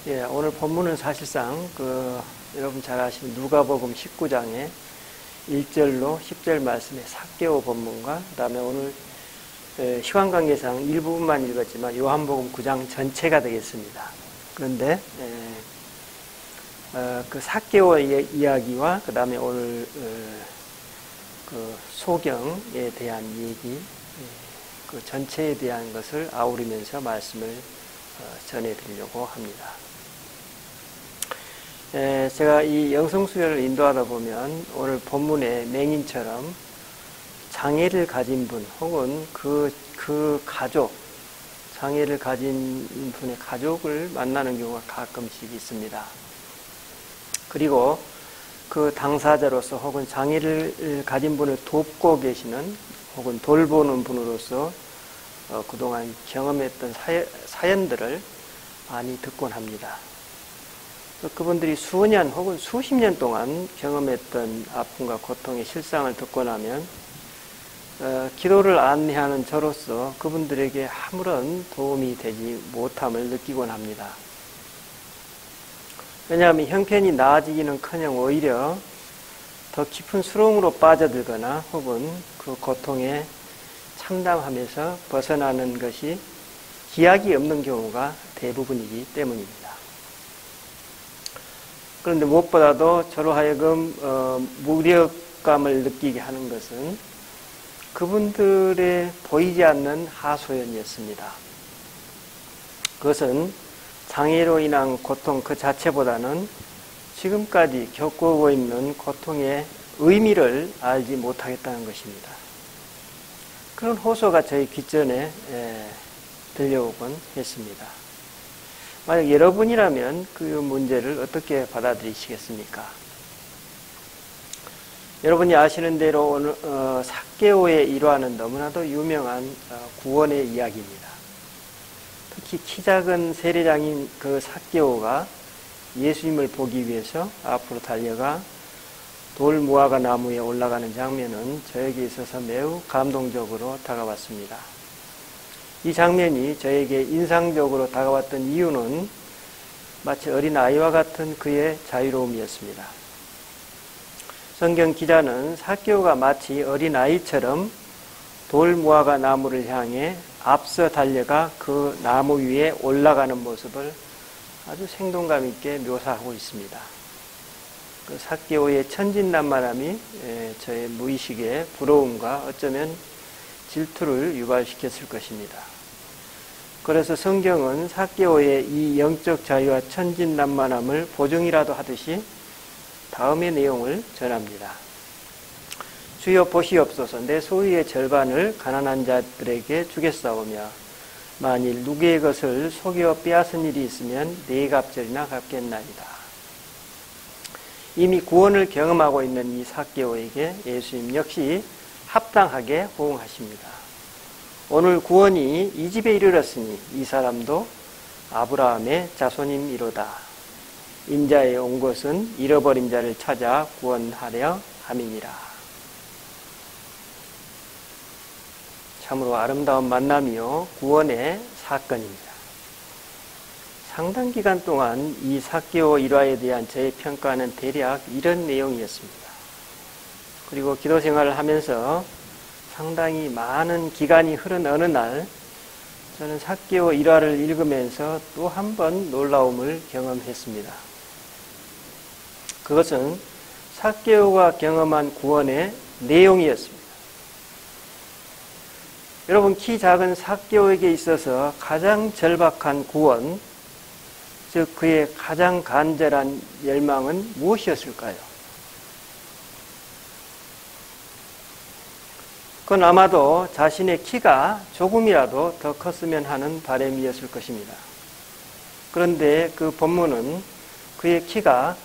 예, 오늘 본문은 사실상 여러분 잘 아시는 누가복음 19장의 1절로 10절 말씀의 삭개오 본문과 그다음에 오늘 시간 관계상 일부분만 읽었지만 요한복음 9장 전체가 되겠습니다. 그런데 그 삭개오의 이야기와 그다음에 오늘 그 소경에 대한 얘기, 그 전체에 대한 것을 아우르면서 말씀을 전해드리려고 합니다. 제가 이 영성수혈을 인도하다 보면 오늘 본문의 맹인처럼 장애를 가진 분 혹은 그 가족, 장애를 가진 분의 가족을 만나는 경우가 가끔씩 있습니다. 그리고 그 당사자로서 혹은 장애를 가진 분을 돕고 계시는 혹은 돌보는 분으로서 그동안 경험했던 사연들을 많이 듣곤 합니다. 그분들이 수년 혹은 수십 년 동안 경험했던 아픔과 고통의 실상을 듣고 나면 기도를 안내하는 저로서 그분들에게 아무런 도움이 되지 못함을 느끼곤 합니다. 왜냐하면 형편이 나아지기는커녕 오히려 더 깊은 수렁으로 빠져들거나 혹은 그 고통에 참담하면서 벗어나는 것이 기약이 없는 경우가 대부분이기 때문입니다. 그런데 무엇보다도 저로 하여금 무력감을 느끼게 하는 것은 그분들의 보이지 않는 하소연이었습니다. 그것은 장애로 인한 고통 그 자체보다는 지금까지 겪고 있는 고통의 의미를 알지 못하겠다는 것입니다. 그런 호소가 저희 귓전에 들려오곤 했습니다. 만약 여러분이라면 그 문제를 어떻게 받아들이시겠습니까? 여러분이 아시는 대로 오늘 삭개오의 일화는 너무나도 유명한 구원의 이야기입니다. 특히 키 작은 세례장인 그 삭개오가 예수님을 보기 위해서 앞으로 달려가 돌 무화과 나무에 올라가는 장면은 저에게 있어서 매우 감동적으로 다가왔습니다. 이 장면이 저에게 인상적으로 다가왔던 이유는 마치 어린아이와 같은 그의 자유로움이었습니다. 성경 기자는 삭개오가 마치 어린아이처럼 돌 무화과 나무를 향해 앞서 달려가 그 나무 위에 올라가는 모습을 아주 생동감 있게 묘사하고 있습니다. 그 삭개오의 천진난만함이 저의 무의식의 부러움과 어쩌면 질투를 유발시켰을 것입니다. 그래서 성경은 삭개오의 이 영적 자유와 천진난만함을 보증이라도 하듯이 다음의 내용을 전합니다. 주여 보시옵소서, 내 소유의 절반을 가난한 자들에게 주겠사오며 만일 누구의 것을 속여 빼앗은 일이 있으면 네 갑절이나 갚겠나이다. 이미 구원을 경험하고 있는 이 삭개오에게 예수님 역시 합당하게 호응하십니다. 오늘 구원이 이 집에 이르렀으니 이 사람도 아브라함의 자손임이로다. 인자에 온 것은 잃어버린 자를 찾아 구원하려 함이니라. 참으로 아름다운 만남이요 구원의 사건입니다. 상당 기간 동안 이 삭개오 일화에 대한 저의 평가는 대략 이런 내용이었습니다. 그리고 기도 생활을 하면서 상당히 많은 기간이 흐른 어느 날 저는 삭개오 일화를 읽으면서 또 한 번 놀라움을 경험했습니다. 그것은 삭개오가 경험한 구원의 내용이었습니다. 여러분, 키 작은 삭개오에게 있어서 가장 절박한 구원, 즉 그의 가장 간절한 열망은 무엇이었을까요? 그건 아마도 자신의 키가 조금이라도 더 컸으면 하는 바람이었을 것입니다. 그런데 그 본문은 그의 키가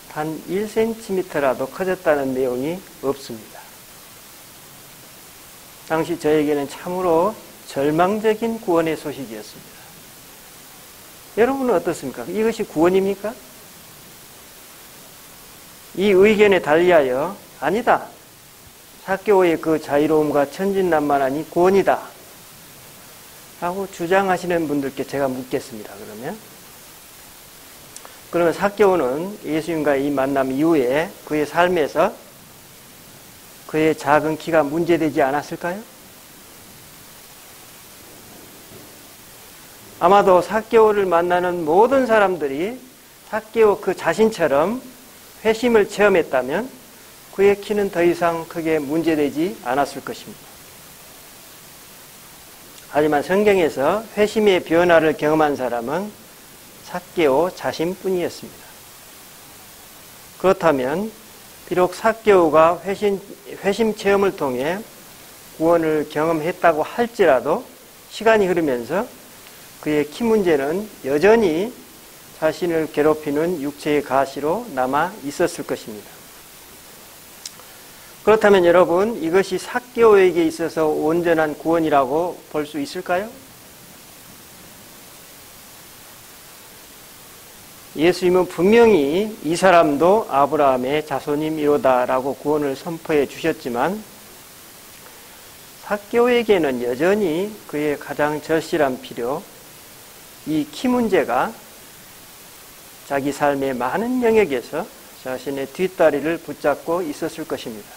단 1cm라도 커졌다는 내용이 없습니다. 당시 저에게는 참으로 절망적인 구원의 소식이었습니다. 여러분은 어떻습니까? 이것이 구원입니까? 이 의견에 달리하여 아니다. 삭개오의 그 자유로움과 천진난만함이 구원이다. 하고 주장하시는 분들께 제가 묻겠습니다. 그러면 그러면 삭개오는 예수님과 이 만남 이후에 그의 삶에서 그의 작은 키가 문제되지 않았을까요? 아마도 삭개오를 만나는 모든 사람들이 삭개오 그 자신처럼 회심을 체험했다면 그의 키는 더 이상 크게 문제되지 않았을 것입니다. 하지만 성경에서 회심의 변화를 경험한 사람은 삭개오 자신뿐이었습니다. 그렇다면 비록 삭개오가 회심 체험을 통해 구원을 경험했다고 할지라도 시간이 흐르면서 그의 키 문제는 여전히 자신을 괴롭히는 육체의 가시로 남아 있었을 것입니다. 그렇다면 여러분, 이것이 삭개오에게 있어서 온전한 구원이라고 볼 수 있을까요? 예수님은 분명히 이 사람도 아브라함의 자손이미로다라고 구원을 선포해 주셨지만 삭개오에게는 여전히 그의 가장 절실한 필요, 이 키 문제가 자기 삶의 많은 영역에서 자신의 뒷다리를 붙잡고 있었을 것입니다.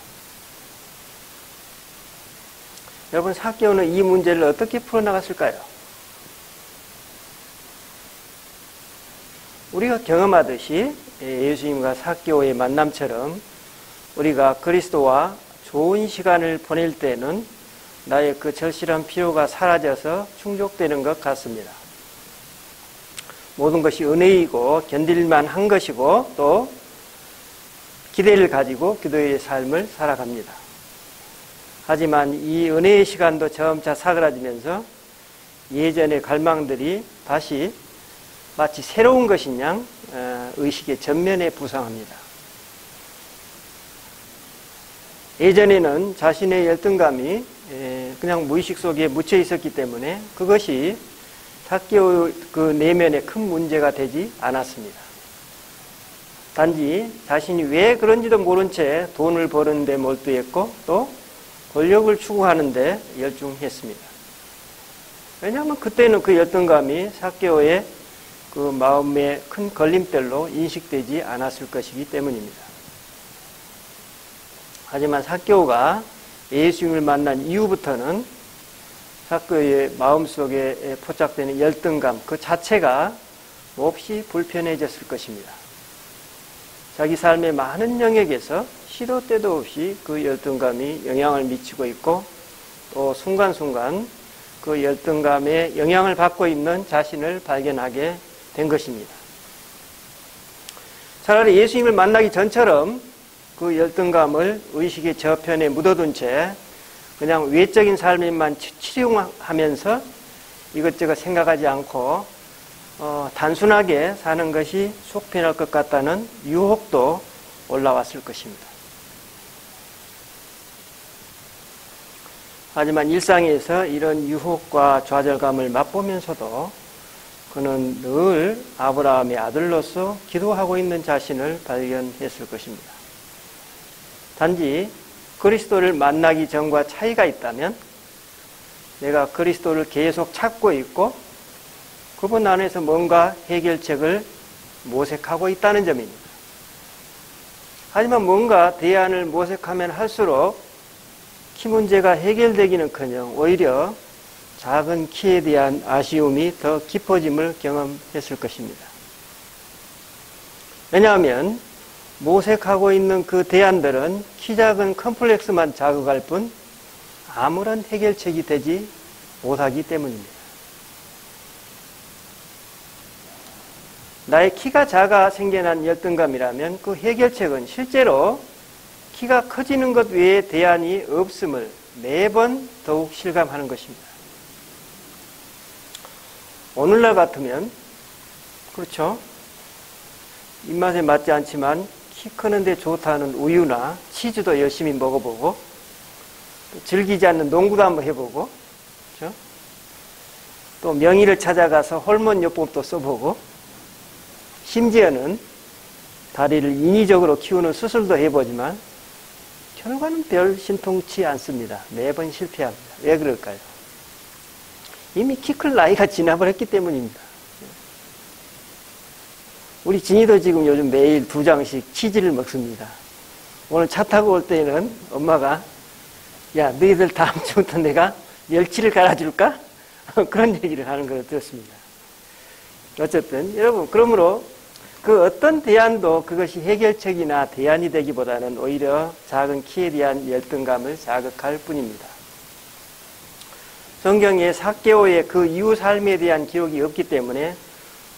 여러분, 삭개오는 이 문제를 어떻게 풀어나갔을까요? 우리가 경험하듯이 예수님과 삭개오의 만남처럼 우리가 그리스도와 좋은 시간을 보낼 때는 나의 그 절실한 필요가 사라져서 충족되는 것 같습니다. 모든 것이 은혜이고 견딜만 한 것이고 또 기대를 가지고 기도의 삶을 살아갑니다. 하지만 이 은혜의 시간도 점차 사그라지면서 예전의 갈망들이 다시 마치 새로운 것인 양 의식의 전면에 부상합니다. 예전에는 자신의 열등감이 그냥 무의식 속에 묻혀 있었기 때문에 그것이 삭개오 그 내면에 큰 문제가 되지 않았습니다. 단지 자신이 왜 그런지도 모른 채 돈을 버는 데 몰두했고 또 권력을 추구하는 데 열중했습니다. 왜냐하면 그때는 그 열등감이 삭개오의 그 마음의 큰 걸림돌로 인식되지 않았을 것이기 때문입니다. 하지만 삭개오가 예수님을 만난 이후부터는 삭개오의 마음속에 포착되는 열등감 그 자체가 몹시 불편해졌을 것입니다. 자기 삶의 많은 영역에서 시도 때도 없이 그 열등감이 영향을 미치고 있고 또 순간순간 그 열등감에 영향을 받고 있는 자신을 발견하게 된 것입니다. 차라리 예수님을 만나기 전처럼 그 열등감을 의식의 저편에 묻어둔 채 그냥 외적인 삶에만 치중하면서 이것저것 생각하지 않고 단순하게 사는 것이 속편할 것 같다는 유혹도 올라왔을 것입니다. 하지만 일상에서 이런 유혹과 좌절감을 맛보면서도 그는 늘 아브라함의 아들로서 기도하고 있는 자신을 발견했을 것입니다. 단지 그리스도를 만나기 전과 차이가 있다면 내가 그리스도를 계속 찾고 있고 그분 안에서 뭔가 해결책을 모색하고 있다는 점입니다. 하지만 뭔가 대안을 모색하면 할수록 키 문제가 해결되기는커녕 오히려 작은 키에 대한 아쉬움이 더 깊어짐을 경험했을 것입니다. 왜냐하면 모색하고 있는 그 대안들은 키 작은 컴플렉스만 자극할 뿐 아무런 해결책이 되지 못하기 때문입니다. 나의 키가 작아 생겨난 열등감이라면 그 해결책은 실제로 키가 커지는 것 외에 대안이 없음을 매번 더욱 실감하는 것입니다. 오늘날 같으면 그렇죠. 입맛에 맞지 않지만 키 크는데 좋다는 우유나 치즈도 열심히 먹어보고 즐기지 않는 농구도 한번 해보고 그렇죠? 또 명의를 찾아가서 호르몬 요법도 써보고 심지어는 다리를 인위적으로 키우는 수술도 해보지만 결과는 별 신통치 않습니다. 매번 실패합니다. 왜 그럴까요? 이미 키 클 나이가 지나버렸기 때문입니다. 우리 진이도 지금 요즘 매일 2장씩 치즈를 먹습니다. 오늘 차 타고 올 때는 엄마가 야, 너희들 다음 주부터 내가 멸치를 갈아줄까? 그런 얘기를 하는 걸 들었습니다. 어쨌든 여러분, 그러므로 그 어떤 대안도 그것이 해결책이나 대안이 되기보다는 오히려 작은 키에 대한 열등감을 자극할 뿐입니다. 성경에 삭개오의 그 이후 삶에 대한 기록이 없기 때문에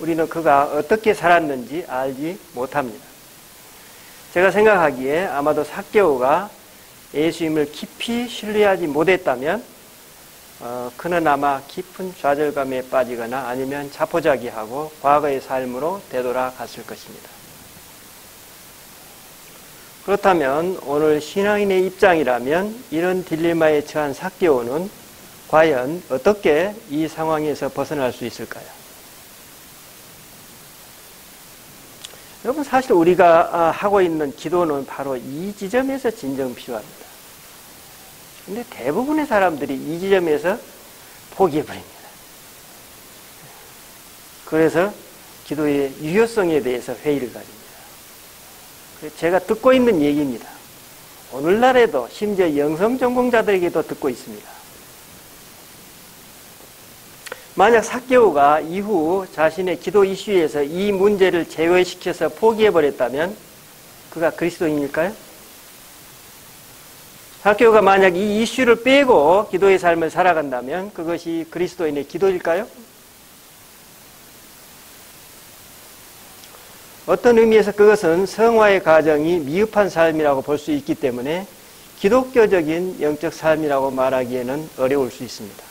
우리는 그가 어떻게 살았는지 알지 못합니다. 제가 생각하기에 아마도 삭개오가 예수님을 깊이 신뢰하지 못했다면 그는 아마 깊은 좌절감에 빠지거나 아니면 자포자기하고 과거의 삶으로 되돌아갔을 것입니다. 그렇다면 오늘 신앙인의 입장이라면 이런 딜레마에 처한 삭개오는 과연 어떻게 이 상황에서 벗어날 수 있을까요? 여러분, 사실 우리가 하고 있는 기도는 바로 이 지점에서 진정 필요합니다. 근데 대부분의 사람들이 이 지점에서 포기해버립니다. 그래서 기도의 유효성에 대해서 회의를 가집니다. 제가 듣고 있는 얘기입니다. 오늘날에도 심지어 영성 전공자들에게도 듣고 있습니다. 만약 삭개오가 이후 자신의 기도 이슈에서 이 문제를 제외시켜서 포기해버렸다면 그가 그리스도인일까요? 삭개오가 만약 이 이슈를 빼고 기도의 삶을 살아간다면 그것이 그리스도인의 기도일까요? 어떤 의미에서 그것은 성화의 과정이 미흡한 삶이라고 볼 수 있기 때문에 기독교적인 영적 삶이라고 말하기에는 어려울 수 있습니다.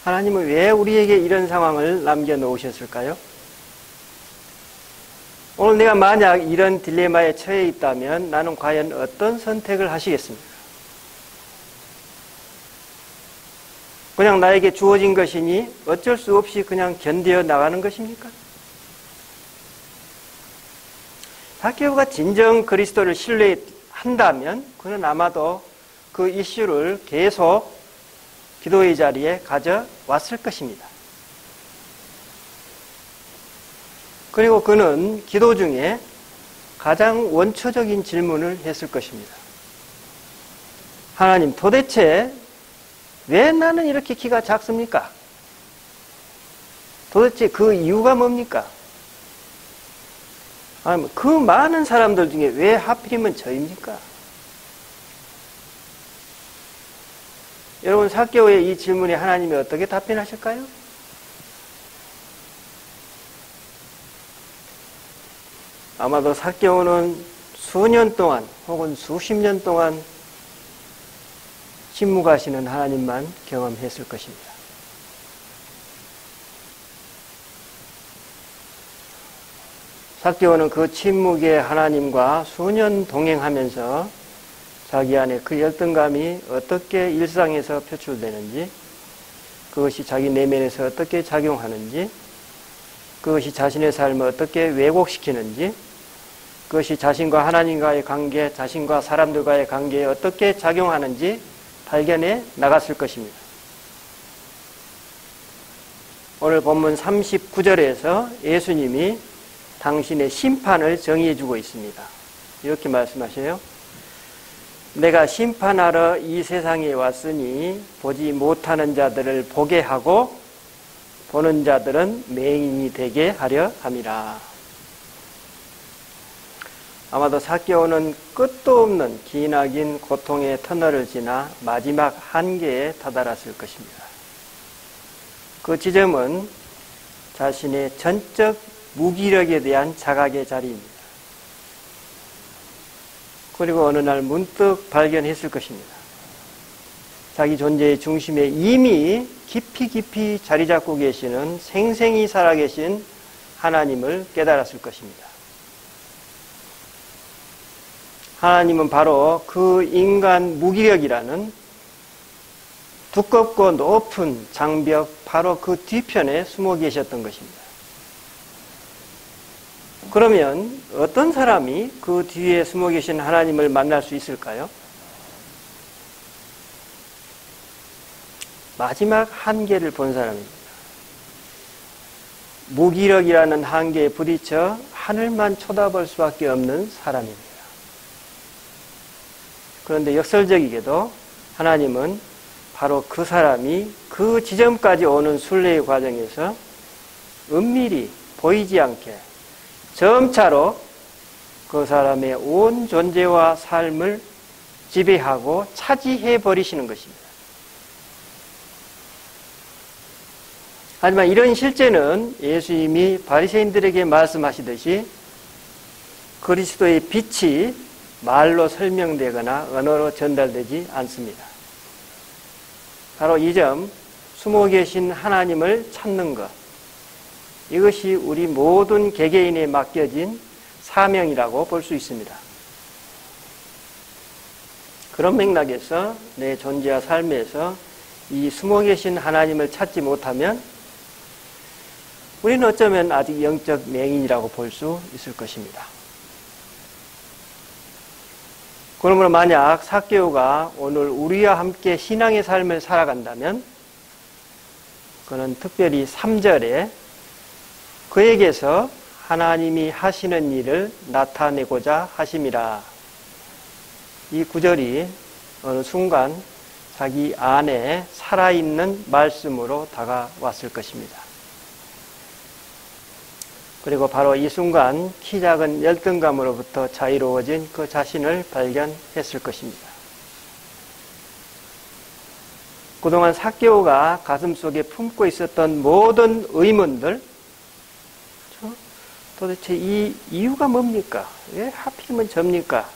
하나님은 왜 우리에게 이런 상황을 남겨놓으셨을까요? 오늘 내가 만약 이런 딜레마에 처해 있다면 나는 과연 어떤 선택을 하시겠습니까? 그냥 나에게 주어진 것이니 어쩔 수 없이 그냥 견뎌 나가는 것입니까? 삭개오가 진정 그리스도를 신뢰한다면 그는 아마도 그 이슈를 계속 기도의 자리에 가져왔을 것입니다. 그리고 그는 기도 중에 가장 원초적인 질문을 했을 것입니다. 하나님, 도대체 왜 나는 이렇게 키가 작습니까? 도대체 그 이유가 뭡니까? 아니면 그 많은 사람들 중에 왜 하필이면 저입니까? 여러분, 삭개오의 이 질문에 하나님이 어떻게 답변하실까요? 아마도 삭개오는 수년 동안 혹은 수십 년 동안 침묵하시는 하나님만 경험했을 것입니다. 삭개오는 그 침묵의 하나님과 수년 동행하면서 자기 안에 그 열등감이 어떻게 일상에서 표출되는지, 그것이 자기 내면에서 어떻게 작용하는지, 그것이 자신의 삶을 어떻게 왜곡시키는지, 그것이 자신과 하나님과의 관계, 자신과 사람들과의 관계에 어떻게 작용하는지 발견해 나갔을 것입니다. 오늘 본문 39절에서 예수님이 당신의 심판을 정의해 주고 있습니다. 이렇게 말씀하셔요. 내가 심판하러 이 세상에 왔으니 보지 못하는 자들을 보게 하고 보는 자들은 맹인이 되게 하려 함이라. 아마도 삭개오는 끝도 없는 기나긴 고통의 터널을 지나 마지막 한계에 다다랐을 것입니다. 그 지점은 자신의 전적 무기력에 대한 자각의 자리입니다. 그리고 어느 날 문득 발견했을 것입니다. 자기 존재의 중심에 이미 깊이 자리 잡고 계시는 생생히 살아계신 하나님을 깨달았을 것입니다. 하나님은 바로 그 인간 무기력이라는 두껍고 높은 장벽 바로 그 뒤편에 숨어 계셨던 것입니다. 그러면 어떤 사람이 그 뒤에 숨어 계신 하나님을 만날 수 있을까요? 마지막 한계를 본 사람입니다. 무기력이라는 한계에 부딪혀 하늘만 쳐다볼 수밖에 없는 사람입니다. 그런데 역설적이게도 하나님은 바로 그 사람이 그 지점까지 오는 순례의 과정에서 은밀히 보이지 않게 점차로 그 사람의 온 존재와 삶을 지배하고 차지해 버리시는 것입니다. 하지만 이런 실제는 예수님이 바리새인들에게 말씀하시듯이 그리스도의 빛이 말로 설명되거나 언어로 전달되지 않습니다. 바로 이 점, 숨어 계신 하나님을 찾는 것, 이것이 우리 모든 개개인에 맡겨진 사명이라고 볼 수 있습니다. 그런 맥락에서 내 존재와 삶에서 이 숨어 계신 하나님을 찾지 못하면 우리는 어쩌면 아직 영적 맹인이라고 볼 수 있을 것입니다. 그러므로 만약 삭개오가 오늘 우리와 함께 신앙의 삶을 살아간다면 그는 특별히 3절에 그에게서 하나님이 하시는 일을 나타내고자 하심이라. 이 구절이 어느 순간 자기 안에 살아있는 말씀으로 다가왔을 것입니다. 그리고 바로 이 순간 키 작은 열등감으로부터 자유로워진 그 자신을 발견했을 것입니다. 그동안 삭개오가 가슴속에 품고 있었던 모든 의문들, 도대체 이 이유가 뭡니까? 왜 하필이면 접니까?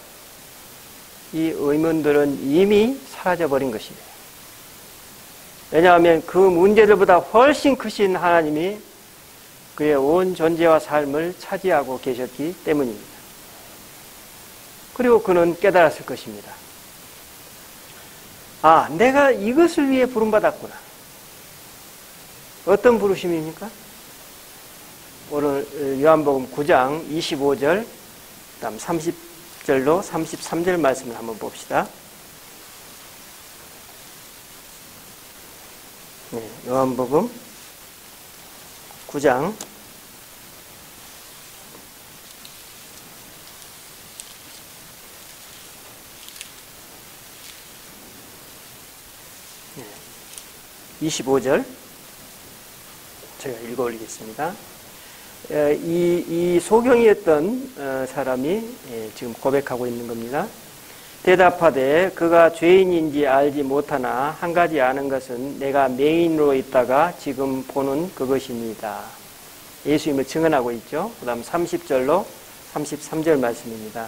이 의문들은 이미 사라져버린 것입니다. 왜냐하면 그 문제들보다 훨씬 크신 하나님이 그의 온 존재와 삶을 차지하고 계셨기 때문입니다. 그리고 그는 깨달았을 것입니다. 아, 내가 이것을 위해 부름받았구나. 어떤 부르심입니까? 오늘 요한복음 9장 25절, 다음 30절로 33절 말씀을 한번 봅시다. 네, 요한복음 9장 25절 제가 읽어 올리겠습니다. 이 소경이었던 사람이 지금 고백하고 있는 겁니다. 대답하되 그가 죄인인지 알지 못하나 한 가지 아는 것은 내가 맹인으로 있다가 지금 보는 그것입니다. 예수님을 증언하고 있죠. 그 다음 30절로 33절 말씀입니다.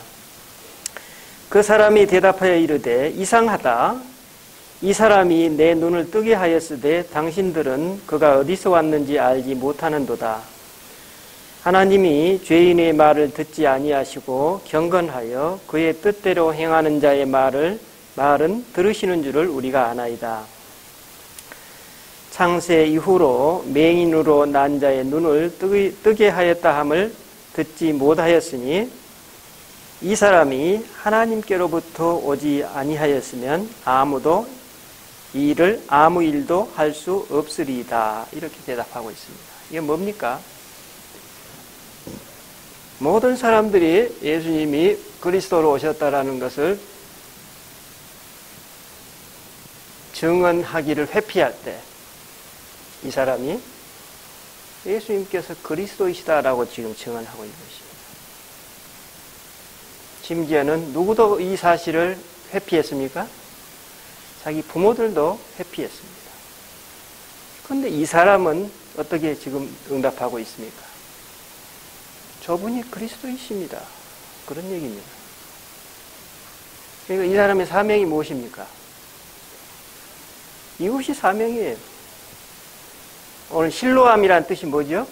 그 사람이 대답하여 이르되 이상하다. 이 사람이 내 눈을 뜨게 하였으되 당신들은 그가 어디서 왔는지 알지 못하는도다. 하나님이 죄인의 말을 듣지 아니하시고 경건하여 그의 뜻대로 행하는 자의 말은 들으시는 줄을 우리가 아나이다. 창세 이후로 맹인으로 난 자의 눈을 뜨게 하였다 함을 듣지 못하였으니 이 사람이 하나님께로부터 오지 아니하였으면 아무 일도 할 수 없으리이다. 이렇게 대답하고 있습니다. 이게 뭡니까? 모든 사람들이 예수님이 그리스도로 오셨다라는 것을 증언하기를 회피할 때 이 사람이 예수님께서 그리스도이시다라고 지금 증언하고 있는 것입니다. 심지어는 누구도 이 사실을 회피했습니까? 자기 부모들도 회피했습니다. 그런데 이 사람은 어떻게 지금 응답하고 있습니까? 저분이 그리스도이십니다. 그런 얘기입니다. 그러니까 이 사람의 사명이 무엇입니까? 이것이 사명이에요. 오늘 실로암이라는 뜻이 뭐죠?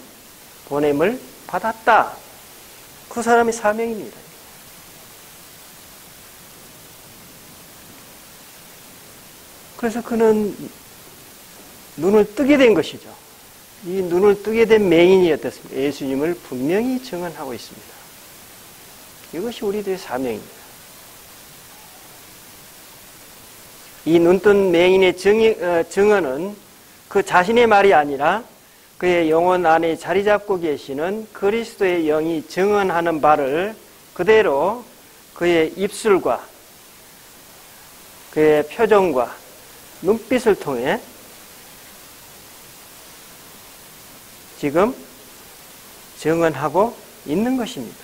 보냄을 받았다. 그 사람의 사명입니다. 그래서 그는 눈을 뜨게 된 것이죠. 이 눈을 뜨게 된 맹인이 어떻습니까? 예수님을 분명히 증언하고 있습니다. 이것이 우리들의 사명입니다. 이 눈뜬 맹인의 증언은 그 자신의 말이 아니라 그의 영혼 안에 자리 잡고 계시는 그리스도의 영이 증언하는 바를 그대로 그의 입술과 그의 표정과 눈빛을 통해 지금 증언하고 있는 것입니다.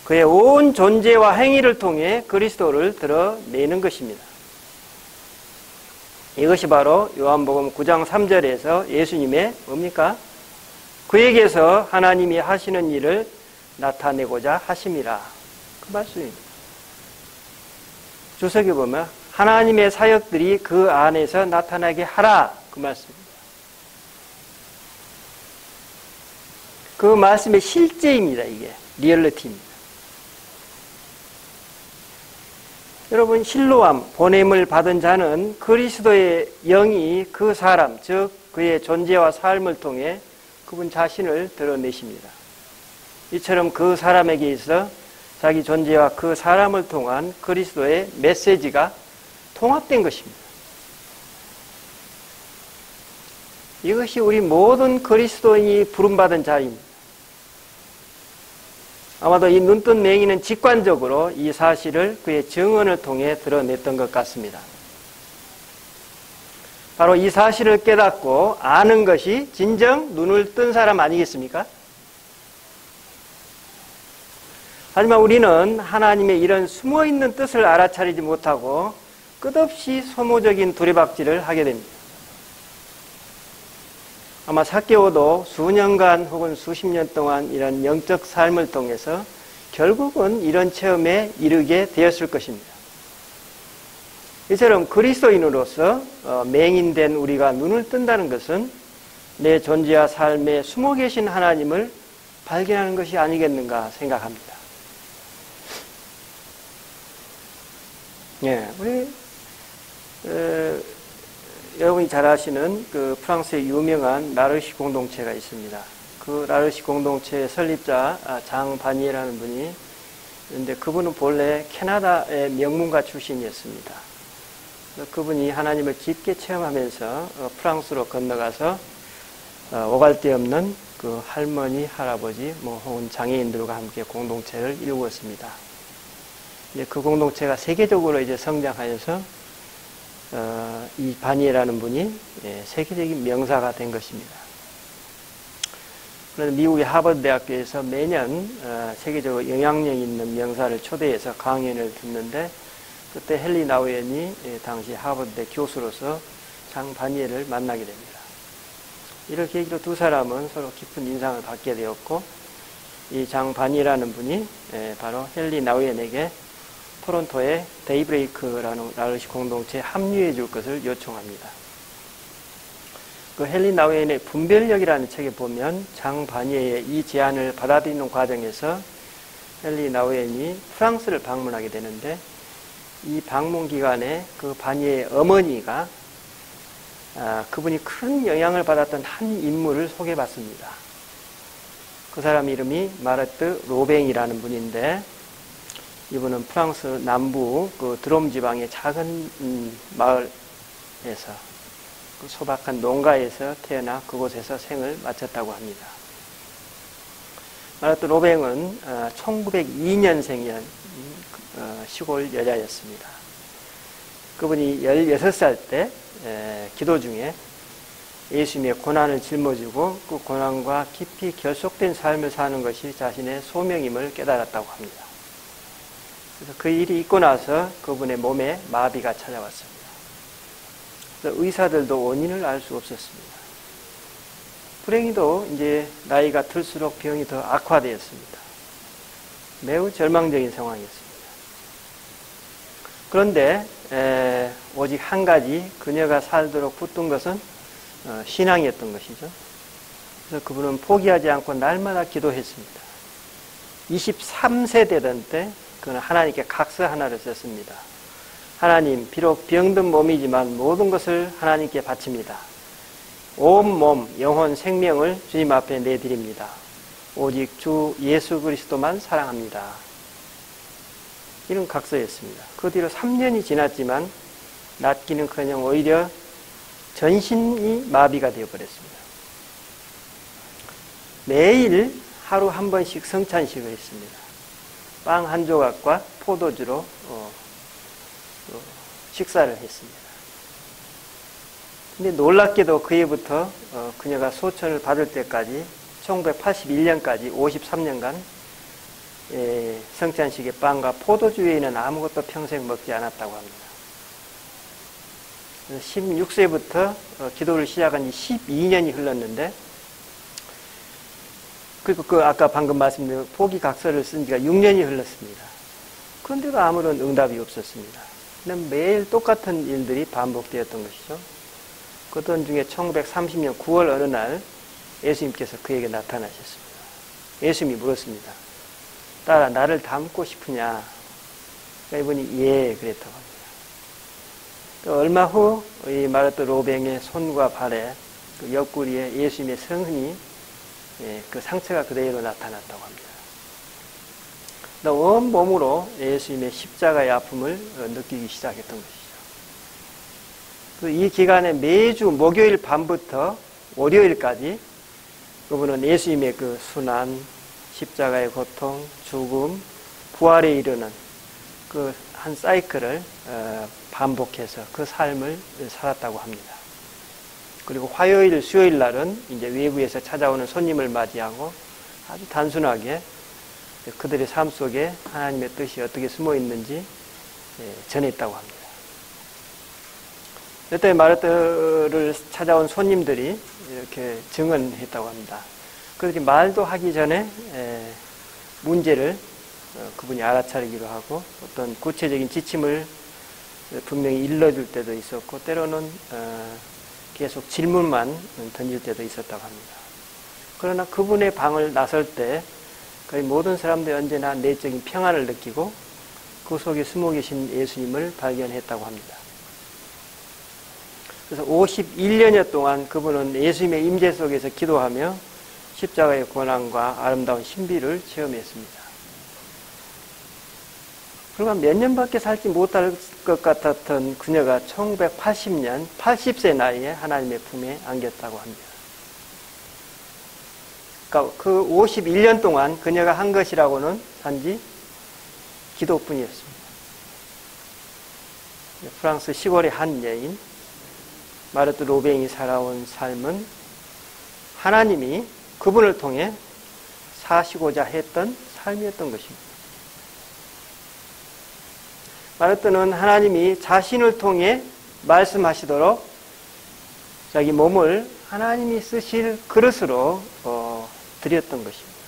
그의 온 존재와 행위를 통해 그리스도를 드러내는 것입니다. 이것이 바로 요한복음 9장 3절에서 예수님의 뭡니까? 그에게서 하나님이 하시는 일을 나타내고자 하심이라. 그 말씀입니다. 주석에 보면 하나님의 사역들이 그 안에서 나타나게 하라. 그 말씀입니다. 그 말씀의 실제입니다. 이게 리얼리티입니다. 여러분, 실로암, 보냄을 받은 자는 그리스도의 영이 그 사람, 즉 그의 존재와 삶을 통해 그분 자신을 드러내십니다. 이처럼 그 사람에게 있어 자기 존재와 그 사람을 통한 그리스도의 메시지가 통합된 것입니다. 이것이 우리 모든 그리스도인이 부름받은 자입니다. 아마도 이 눈뜬 맹인은 직관적으로 이 사실을 그의 증언을 통해 드러냈던 것 같습니다. 바로 이 사실을 깨닫고 아는 것이 진정 눈을 뜬 사람 아니겠습니까? 하지만 우리는 하나님의 이런 숨어있는 뜻을 알아차리지 못하고 끝없이 소모적인 두리박질을 하게 됩니다. 아마 삭개오도 수년간 혹은 수십 년 동안 이런 영적 삶을 통해서 결국은 이런 체험에 이르게 되었을 것입니다. 이처럼 그리스도인으로서 맹인된 우리가 눈을 뜬다는 것은 내 존재와 삶에 숨어 계신 하나님을 발견하는 것이 아니겠는가 생각합니다. 예, 우리 여러분이 잘 아시는 그 프랑스의 유명한 라르시 공동체가 있습니다. 그 라르시 공동체의 설립자 장 바니에라는 분이 있는데 그분은 본래 캐나다의 명문가 출신이었습니다. 그분이 하나님을 깊게 체험하면서 프랑스로 건너가서 오갈 데 없는 그 할머니, 할아버지, 혹은 장애인들과 함께 공동체를 이루었습니다. 그 공동체가 세계적으로 이제 성장하여서 이 바니에라는 분이 세계적인 명사가 된 것입니다. 그래서 미국의 하버드 대학교에서 매년 세계적으로 영향력 있는 명사를 초대해서 강연을 듣는데 그때 헨리 나우엔이 당시 하버드대 교수로서 장 바니에를 만나게 됩니다. 이를 계기로 두 사람은 서로 깊은 인상을 받게 되었고 이 장 바니에라는 분이 바로 헨리 나우엔에게 토론토의 데이브레이크라는 라르시 공동체에 합류해 줄 것을 요청합니다. 그 헨리 나우엔의 분별력이라는 책에 보면 장 바니에의 이 제안을 받아들이는 과정에서 헨리 나우엔이 프랑스를 방문하게 되는데 이 방문 기간에 그 바니에의 어머니가 그분이 큰 영향을 받았던 한 인물을 소개받습니다. 그 사람 이름이 마르트 로뱅이라는 분인데 이분은 프랑스 남부 그 드롬 지방의 작은 마을에서 그 소박한 농가에서 태어나 그곳에서 생을 마쳤다고 합니다. 마르트 로뱅은 1902년생이던 시골 여자였습니다. 그분이 16살 때 기도 중에 예수님의 고난을 짊어지고 그 고난과 깊이 결속된 삶을 사는 것이 자신의 소명임을 깨달았다고 합니다. 그래서 그 일이 있고 나서 그분의 몸에 마비가 찾아왔습니다. 그래서 의사들도 원인을 알 수 없었습니다. 불행히도 이제 나이가 들수록 병이 더 악화되었습니다. 매우 절망적인 상황이었습니다. 그런데 오직 한 가지 그녀가 살도록 붙든 것은 신앙이었던 것이죠. 그래서 그분은 포기하지 않고 날마다 기도했습니다. 23세 되던 때 그는 하나님께 각서 하나를 썼습니다. 하나님, 비록 병든 몸이지만 모든 것을 하나님께 바칩니다. 온 몸, 영혼, 생명을 주님 앞에 내드립니다. 오직 주 예수 그리스도만 사랑합니다. 이런 각서였습니다. 그 뒤로 3년이 지났지만 낫기는커녕 오히려 전신이 마비가 되어버렸습니다. 매일 하루 한 번씩 성찬식을 했습니다. 빵 한 조각과 포도주로 식사를 했습니다. 근데 놀랍게도 그 해부터 그녀가 소천을 받을 때까지 1981년까지 53년간 성찬식의 빵과 포도주 외에는 아무것도 평생 먹지 않았다고 합니다. 16세부터 기도를 시작한 지 12년이 흘렀는데, 그리고 아까 방금 말씀드린 포기각서를 쓴 지가 6년이 흘렀습니다. 그런데도 아무런 응답이 없었습니다. 매일 똑같은 일들이 반복되었던 것이죠. 그던 중에 1930년 9월 어느 날 예수님께서 그에게 나타나셨습니다. 예수님이 물었습니다. 딸아, 나를 닮고 싶으냐? 이분이 예, 그랬다고 합니다. 또 얼마 후 이 마르트 로뱅의 손과 발에 그 옆구리에 예수님의 성흔이 그 상처가 그대로 나타났다고 합니다. 온 몸으로 예수님의 십자가의 아픔을 느끼기 시작했던 것이죠. 이 기간에 매주 목요일 밤부터 월요일까지 그분은 예수님의 그 순환, 십자가의 고통, 죽음, 부활에 이르는 그 한 사이클을 반복해서 그 삶을 살았다고 합니다. 그리고 화요일, 수요일 날은 이제 외부에서 찾아오는 손님을 맞이하고 아주 단순하게 그들의 삶 속에 하나님의 뜻이 어떻게 숨어 있는지 전했다고 합니다. 이때 마르트를 찾아온 손님들이 이렇게 증언했다고 합니다. 그렇게 말도 하기 전에 문제를 그분이 알아차리기로 하고 어떤 구체적인 지침을 분명히 일러줄 때도 있었고, 때로는 계속 질문만 던질 때도 있었다고 합니다. 그러나 그분의 방을 나설 때 거의 모든 사람들이 언제나 내적인 평안을 느끼고 그 속에 숨어 계신 예수님을 발견했다고 합니다. 그래서 51년여 동안 그분은 예수님의 임재 속에서 기도하며 십자가의 고난과 아름다운 신비를 체험했습니다. 그러나 몇 년밖에 살지 못할 것 같았던 그녀가 1980년 80세 나이에 하나님의 품에 안겼다고 합니다. 그러니까 그 51년 동안 그녀가 한 것이라고는 단지 기도뿐이었습니다. 프랑스 시골의 한 여인 마르트 로뱅이 살아온 삶은 하나님이 그분을 통해 사시고자 했던 삶이었던 것입니다. 마르트는 하나님이 자신을 통해 말씀하시도록 자기 몸을 하나님이 쓰실 그릇으로 드렸던 것입니다.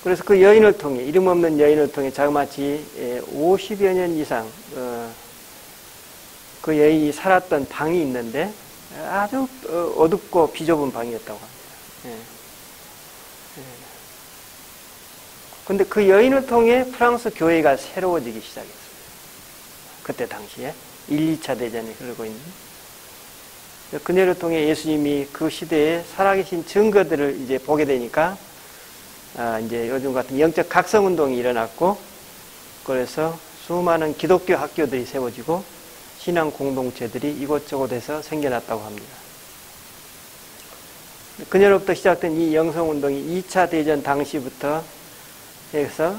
그래서 그 여인을 통해, 이름 없는 여인을 통해 자그마치 50여 년 이상 그 여인이 살았던 방이 있는데 아주 어둡고 비좁은 방이었다고 합니다. 그런데 그 여인을 통해 프랑스 교회가 새로워지기 시작했습니다. 그때 당시에 1, 2차 대전이 흐르고 있는, 그녀를 통해 예수님이 그 시대에 살아계신 증거들을 이제 보게 되니까 이제 요즘 같은 영적 각성 운동이 일어났고, 그래서 수많은 기독교 학교들이 세워지고 신앙 공동체들이 이곳저곳에서 생겨났다고 합니다. 그녀로부터 시작된 이 영성 운동이 2차 대전 당시부터 해서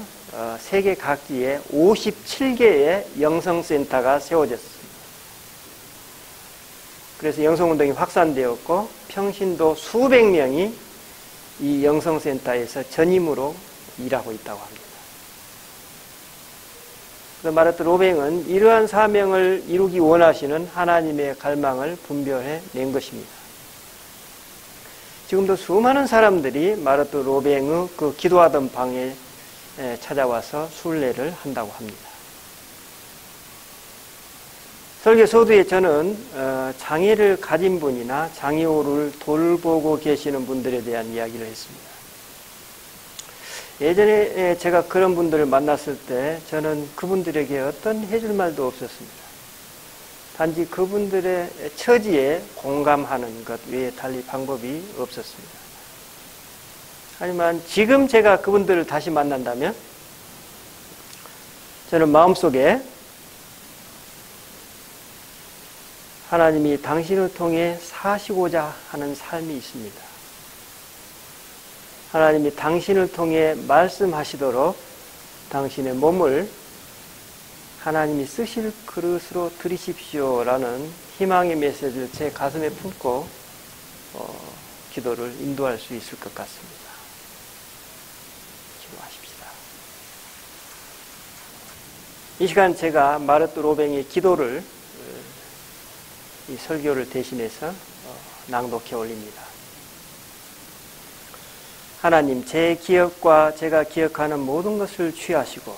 세계 각지에 57개의 영성센터가 세워졌습니다. 그래서 영성운동이 확산되었고 평신도 수백 명이 이 영성센터에서 전임으로 일하고 있다고 합니다. 그래서 마르트 로뱅은 이러한 사명을 이루기 원하시는 하나님의 갈망을 분별해 낸 것입니다. 지금도 수많은 사람들이 마르트 로뱅의 그 기도하던 방에 찾아와서 순례를 한다고 합니다. 설교 서두에 저는 장애를 가진 분이나 장애우를 돌보고 계시는 분들에 대한 이야기를 했습니다. 예전에 제가 그런 분들을 만났을 때 저는 그분들에게 어떤 해줄 말도 없었습니다. 단지 그분들의 처지에 공감하는 것 외에 달리 방법이 없었습니다. 하지만 지금 제가 그분들을 다시 만난다면 저는 마음속에 하나님이 당신을 통해 사시고자 하는 삶이 있습니다. 하나님이 당신을 통해 말씀하시도록 당신의 몸을 하나님이 쓰실 그릇으로 들이십시오라는 희망의 메시지를 제 가슴에 품고 기도를 인도할 수 있을 것 같습니다. 기도하십시다. 이 시간 제가 마르트 로뱅의 기도를 이 설교를 대신해서 낭독해 올립니다. 하나님, 제 기억과 제가 기억하는 모든 것을 취하시고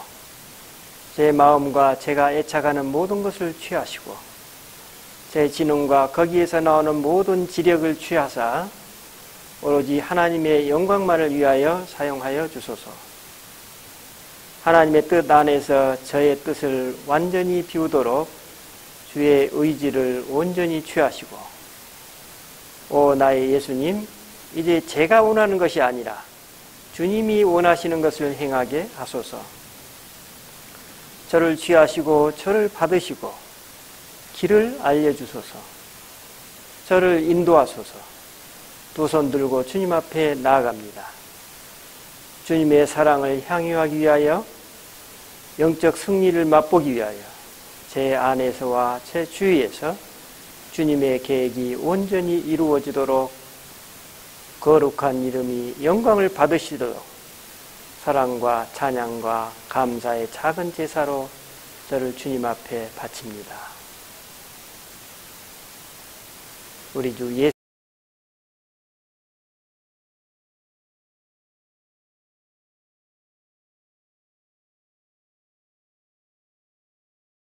제 마음과 제가 애착하는 모든 것을 취하시고 제 지능과 거기에서 나오는 모든 지력을 취하사 오로지 하나님의 영광만을 위하여 사용하여 주소서. 하나님의 뜻 안에서 저의 뜻을 완전히 비우도록 주의 의지를 온전히 취하시고, 오 나의 예수님, 이제 제가 원하는 것이 아니라 주님이 원하시는 것을 행하게 하소서. 저를 취하시고 저를 받으시고 길을 알려주소서. 저를 인도하소서. 두 손 들고 주님 앞에 나아갑니다. 주님의 사랑을 향유하기 위하여, 영적 승리를 맛보기 위하여 제 안에서와 제 주위에서 주님의 계획이 온전히 이루어지도록 거룩한 이름이 영광을 받으시도록 사랑과 찬양과 감사의 작은 제사로 저를 주님 앞에 바칩니다. 우리 주 예수